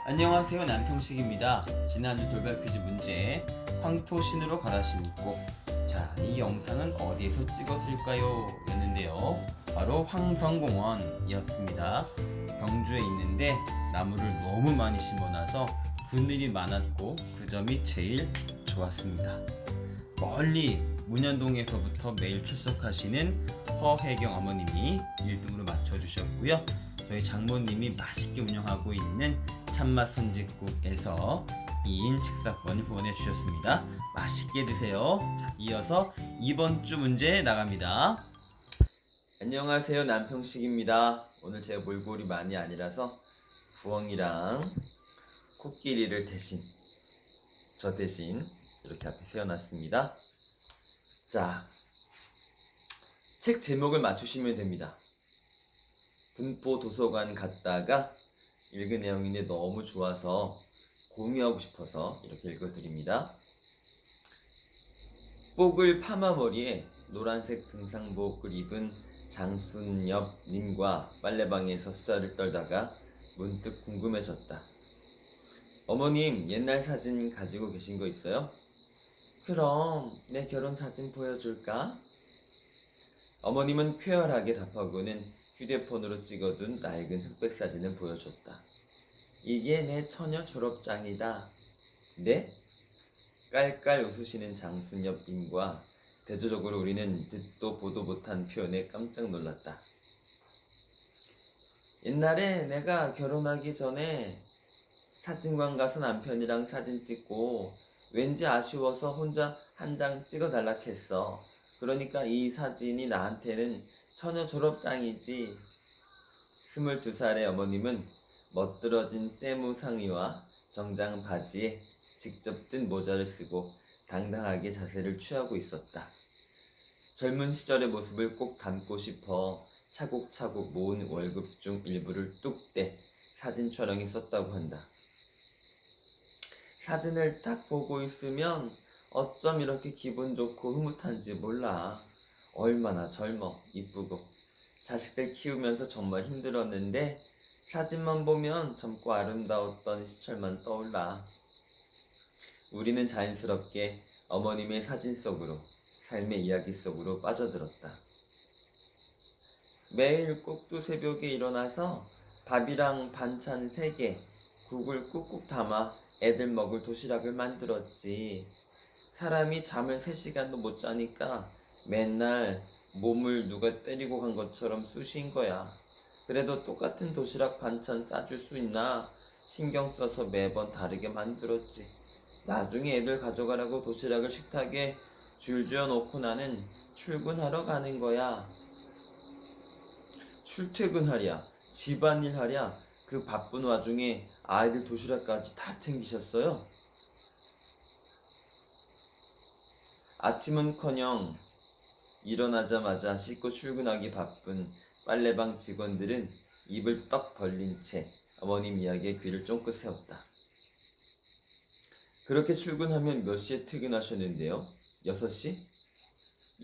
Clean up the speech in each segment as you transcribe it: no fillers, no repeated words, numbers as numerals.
안녕하세요, 남평식입니다. 지난주 돌발 퀴즈 문제 황토신으로 갈아 신고. 자, 이 영상은 어디에서 찍었을까요? 였는데요, 바로 황성공원이었습니다. 경주에 있는데 나무를 너무 많이 심어놔서 그늘이 많았고 그 점이 제일 좋았습니다. 멀리 문현동에서부터 매일 출석하시는 허혜경 어머님이 1등으로 맞춰주셨고요. 저희 장모님이 맛있게 운영하고 있는 참맛 선짓국에서 2인 식사권 후원해 주셨습니다. 맛있게 드세요. 자, 이어서 이번 주 문제 나갑니다. 안녕하세요, 남평식입니다. 오늘 제가 몰골이 많이 아니라서 부엉이랑 코끼리를 대신 저 대신 이렇게 앞에 세워놨습니다. 자, 책 제목을 맞추시면 됩니다. 분포 도서관 갔다가 읽은 내용인데 너무 좋아서 공유하고 싶어서 이렇게 읽어드립니다. 뽀글 파마머리에 노란색 등산복을 입은 장순엽 님과 빨래방에서 수다를 떨다가 문득 궁금해졌다. 어머님, 옛날 사진 가지고 계신 거 있어요? 그럼 내 결혼 사진 보여줄까? 어머님은 쾌활하게 답하고는 휴대폰으로 찍어둔 낡은 흑백 사진을 보여줬다. 이게 내 처녀 졸업장이다. 네? 깔깔 웃으시는 장순엽 님과 대조적으로 우리는 듣도 보도 못한 표현에 깜짝 놀랐다. 옛날에 내가 결혼하기 전에 사진관 가서 남편이랑 사진 찍고 왠지 아쉬워서 혼자 한 장 찍어달라 했어. 그러니까 이 사진이 나한테는 처녀 졸업장이지. 22살의 어머님은 멋들어진 세무 상의와 정장 바지에 직접 뜬 모자를 쓰고 당당하게 자세를 취하고 있었다. 젊은 시절의 모습을 꼭 담고 싶어 차곡차곡 모은 월급 중 일부를 뚝 떼 사진 촬영에 썼다고 한다. 사진을 딱 보고 있으면 어쩜 이렇게 기분 좋고 흐뭇한지 몰라. 얼마나 젊어, 이쁘고. 자식들 키우면서 정말 힘들었는데 사진만 보면 젊고 아름다웠던 시절만 떠올라. 우리는 자연스럽게 어머님의 사진 속으로, 삶의 이야기 속으로 빠져들었다. 매일 꼭두 새벽에 일어나서 밥이랑 반찬 3개, 국을 꾹꾹 담아 애들 먹을 도시락을 만들었지. 사람이 잠을 3시간도 못 자니까 맨날 몸을 누가 때리고 간 것처럼 쑤신 거야. 그래도 똑같은 도시락 반찬 싸줄 수 있나 신경 써서 매번 다르게 만들었지. 나중에 애들 가져가라고 도시락을 식탁에 줄지어 놓고 나는 출근하러 가는 거야. 출퇴근하랴, 집안일 하랴, 그 바쁜 와중에 아이들 도시락까지 다 챙기셨어요? 아침은커녕 일어나자마자 씻고 출근하기 바쁜 빨래방 직원들은 입을 떡 벌린 채 어머님 이야기에 귀를 쫑긋 세웠다. 그렇게 출근하면 몇 시에 퇴근하셨는데요? 6시?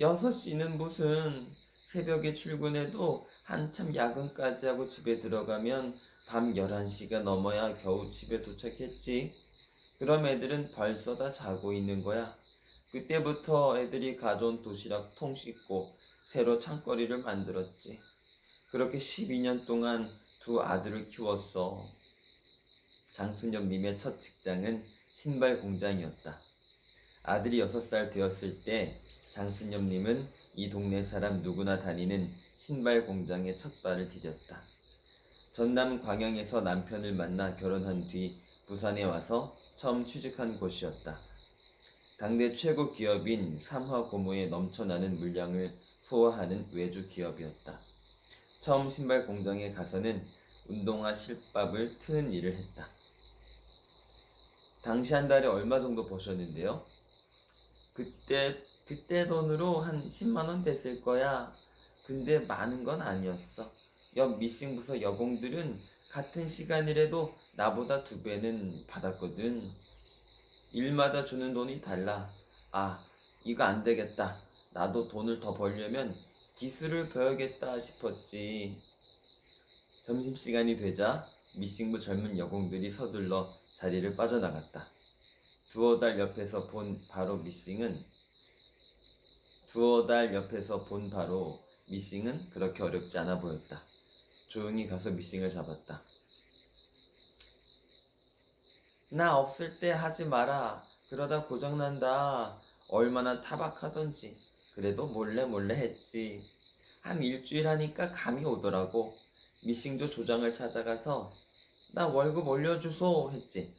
6시는 무슨, 새벽에 출근해도 한참 야근까지 하고 집에 들어가면 밤 11시가 넘어야 겨우 집에 도착했지. 그럼 애들은 벌써 다 자고 있는 거야. 그때부터 애들이 가져온 도시락 통 씻고 새로 창거리를 만들었지. 그렇게 12년 동안 2 아들을 키웠어. 장순엽님의 첫 직장은 신발 공장이었다. 아들이 6살 되었을 때 장순엽님은 이 동네 사람 누구나 다니는 신발 공장에 첫 발을 디뎠다. 전남 광양에서 남편을 만나 결혼한 뒤 부산에 와서 처음 취직한 곳이었다. 당대 최고 기업인 삼화고무의 넘쳐나는 물량을 소화하는 외주 기업이었다. 처음 신발 공장에 가서는 운동화 실밥을 트는 일을 했다. 당시 한 달에 얼마 정도 버셨는데요? 그때 돈으로 한 10만원 됐을 거야. 근데 많은 건 아니었어. 옆 미싱부서 여공들은 같은 시간이라도 나보다 2배는 받았거든. 일마다 주는 돈이 달라. 아, 이거 안 되겠다. 나도 돈을 더 벌려면 기술을 배워야겠다 싶었지. 점심시간이 되자 미싱부 젊은 여공들이 서둘러 자리를 빠져나갔다. 두어 달 옆에서 본 바로 미싱은 그렇게 어렵지 않아 보였다. 조용히 가서 미싱을 잡았다. 나 없을 때 하지 마라. 그러다 고장난다. 얼마나 타박하던지. 그래도 몰래 몰래 했지. 한 일주일 하니까 감이 오더라고. 미싱도 조장을 찾아가서 나 월급 올려주소 했지.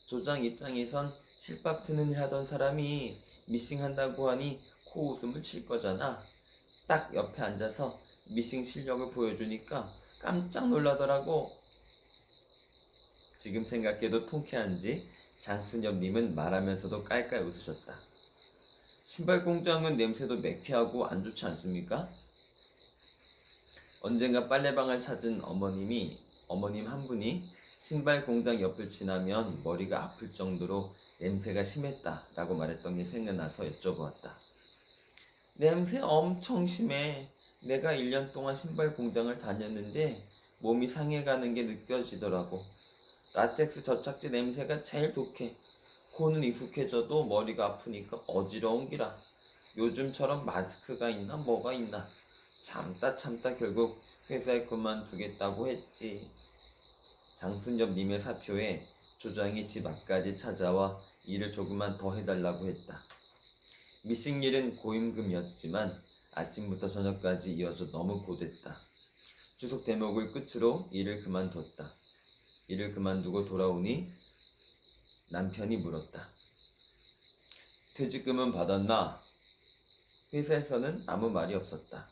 조장 입장에선 실밥 트는 일 하던 사람이 미싱 한다고 하니 코웃음을 칠 거잖아. 딱 옆에 앉아서 미싱 실력을 보여주니까 깜짝 놀라더라고. 지금 생각해도 통쾌한지 장순엽님은 말하면서도 깔깔 웃으셨다. 신발 공장은 냄새도 매캐하고 안 좋지 않습니까? 언젠가 빨래방을 찾은 어머님 한 분이 신발 공장 옆을 지나면 머리가 아플 정도로 냄새가 심했다라고 말했던 게 생각나서 여쭤보았다. 냄새 엄청 심해. 내가 1년 동안 신발 공장을 다녔는데 몸이 상해가는 게 느껴지더라고. 라텍스 저착제 냄새가 제일 독해. 코는 익숙해져도 머리가 아프니까 어지러운 기라. 요즘처럼 마스크가 있나 뭐가 있나. 참다 결국 회사에 그만두겠다고 했지. 장순엽님의 사표에 조장이 집 앞까지 찾아와 일을 조금만 더 해달라고 했다. 미싱 일은 고임금이었지만 아침부터 저녁까지 이어져 너무 고됐다. 추석 대목을 끝으로 일을 그만뒀다. 일을 그만두고 돌아오니 남편이 물었다. 퇴직금은 받았나? 회사에서는 아무 말이 없었다.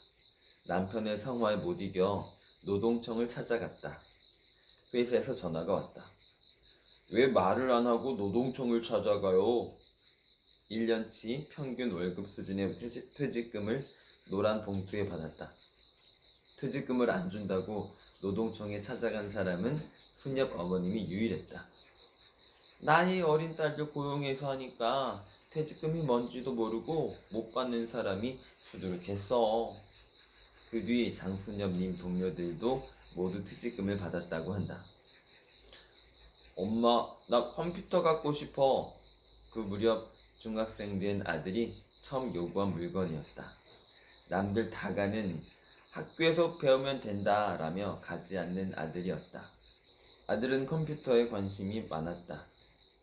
남편의 성화에 못 이겨 노동청을 찾아갔다. 회사에서 전화가 왔다. 왜 말을 안 하고 노동청을 찾아가요? 1년치 평균 월급 수준의 퇴직금을 노란 봉투에 받았다. 퇴직금을 안 준다고 노동청에 찾아간 사람은 순엽 어머님이 유일했다. 나이 어린 딸들 고용해서 하니까 퇴직금이 뭔지도 모르고 못 받는 사람이 수두룩했어. 그 뒤 장순엽님 동료들도 모두 퇴직금을 받았다고 한다. 엄마, 나 컴퓨터 갖고 싶어. 그 무렵 중학생 된 아들이 처음 요구한 물건이었다. 남들 다 가는 학교에서 배우면 된다라며 가지 않는 아들이었다. 아들은 컴퓨터에 관심이 많았다.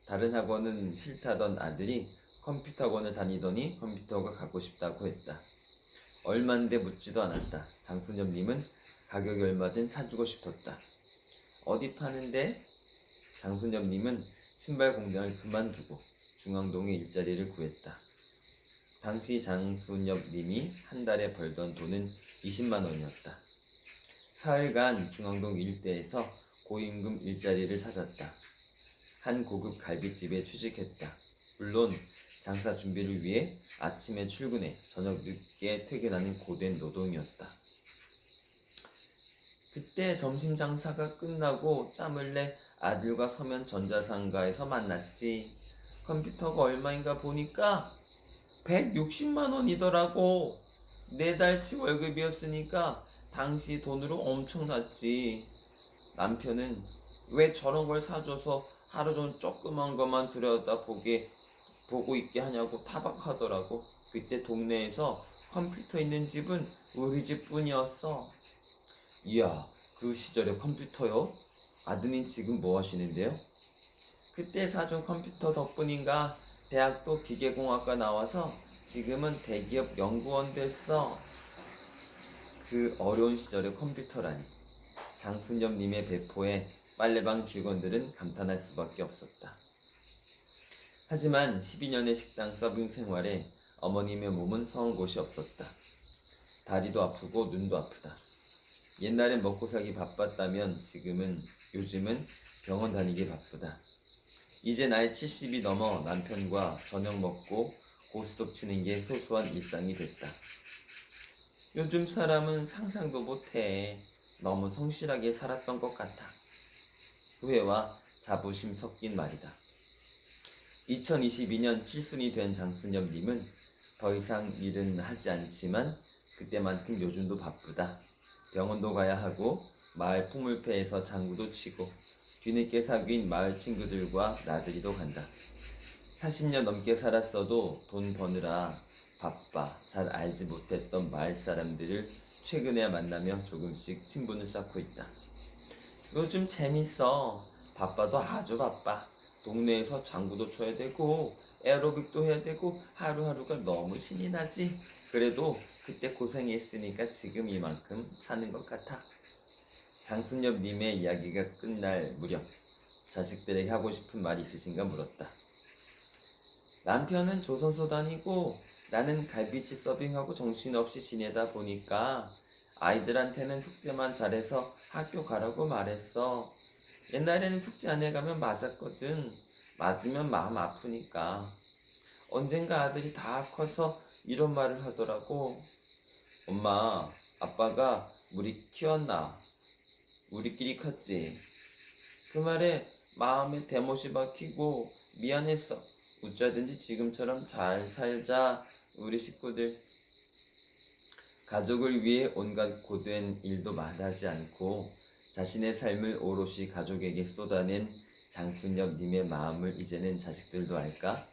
다른 학원은 싫다던 아들이 컴퓨터 학원을 다니더니 컴퓨터가 갖고 싶다고 했다. 얼만데 묻지도 않았다. 장순엽님은 가격이 얼마든 사주고 싶었다. 어디 파는데? 장순엽님은 신발 공장을 그만두고 중앙동에 일자리를 구했다. 당시 장순엽님이 한 달에 벌던 돈은 20만 원이었다. 사흘간 중앙동 일대에서 고임금 일자리를 찾았다. 한 고급 갈비집에 취직했다. 물론 장사 준비를 위해 아침에 출근해 저녁 늦게 퇴근하는 고된 노동이었다. 그때 점심 장사가 끝나고 짬을 내 아들과 서면 전자상가에서 만났지. 컴퓨터가 얼마인가 보니까 160만 원이더라고. 4달치 월급이었으니까 당시 돈으로 엄청났지. 남편은 왜 저런 걸 사줘서 하루 종일 조그만 것만 보고 있게 하냐고 타박하더라고. 그때 동네에서 컴퓨터 있는 집은 우리 집뿐이었어. 이야, 그 시절에 컴퓨터요? 아드님 지금 뭐 하시는데요? 그때 사준 컴퓨터 덕분인가 대학도 기계공학과 나와서 지금은 대기업 연구원 됐어. 그 어려운 시절의 컴퓨터라니. 장순엽님의 배포에 빨래방 직원들은 감탄할 수밖에 없었다. 하지만 12년의 식당 서빙 생활에 어머님의 몸은 성한 곳이 없었다. 다리도 아프고 눈도 아프다. 옛날엔 먹고 살기 바빴다면 요즘은 병원 다니기 바쁘다. 이제 나이 70이 넘어 남편과 저녁 먹고 고스톱 치는 게 소소한 일상이 됐다. 요즘 사람은 상상도 못해. 너무 성실하게 살았던 것 같아. 후회와 자부심 섞인 말이다. 2022년 칠순이 된 장순엽님은 더 이상 일은 하지 않지만 그때만큼 요즘도 바쁘다. 병원도 가야 하고 마을 풍물패에서 장구도 치고 뒤늦게 사귄 마을 친구들과 나들이도 간다. 40년 넘게 살았어도 돈 버느라 바빠 잘 알지 못했던 마을 사람들을 최근에야 만나며 조금씩 친분을 쌓고 있다. 요즘 재밌어. 바빠도 아주 바빠. 동네에서 장구도 쳐야 되고 에어로빅도 해야 되고 하루하루가 너무 신이 나지. 그래도 그때 고생했으니까 지금 이만큼 사는 것 같아. 장순엽님의 이야기가 끝날 무렵 자식들에게 하고 싶은 말이 있으신가 물었다. 남편은 조선소 다니고 나는 갈비집 서빙하고 정신없이 지내다 보니까 아이들한테는 숙제만 잘해서 학교 가라고 말했어. 옛날에는 숙제 안 해가면 맞았거든. 맞으면 마음 아프니까. 언젠가 아들이 다 커서 이런 말을 하더라고. 엄마, 아빠가 우리 키웠나? 우리끼리 컸지. 그 말에 마음에 대못이 박히고 미안했어. 웃자든지 지금처럼 잘 살자. 우리 식구들. 가족을 위해 온갖 고된 일도 마다하지 않고 자신의 삶을 오롯이 가족에게 쏟아낸 장순엽님의 마음을 이제는 자식들도 알까?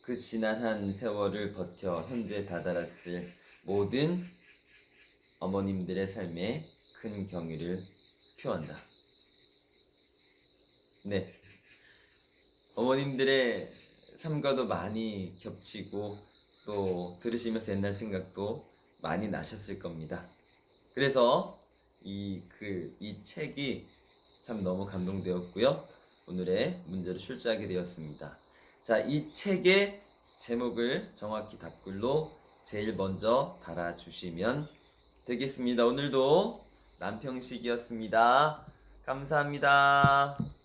그 지난 한 세월을 버텨 현재 다다랐을 모든 어머님들의 삶에 큰 경의를 표한다. 네, 어머님들의 삶과도 많이 겹치고 또 들으시면서 옛날 생각도 많이 나셨을 겁니다. 그래서 이 책이 참 너무 감동되었고요. 오늘의 문제로 출제하게 되었습니다. 자, 이 책의 제목을 정확히 답글로 제일 먼저 달아주시면 되겠습니다. 오늘도 남평식이었습니다. 감사합니다.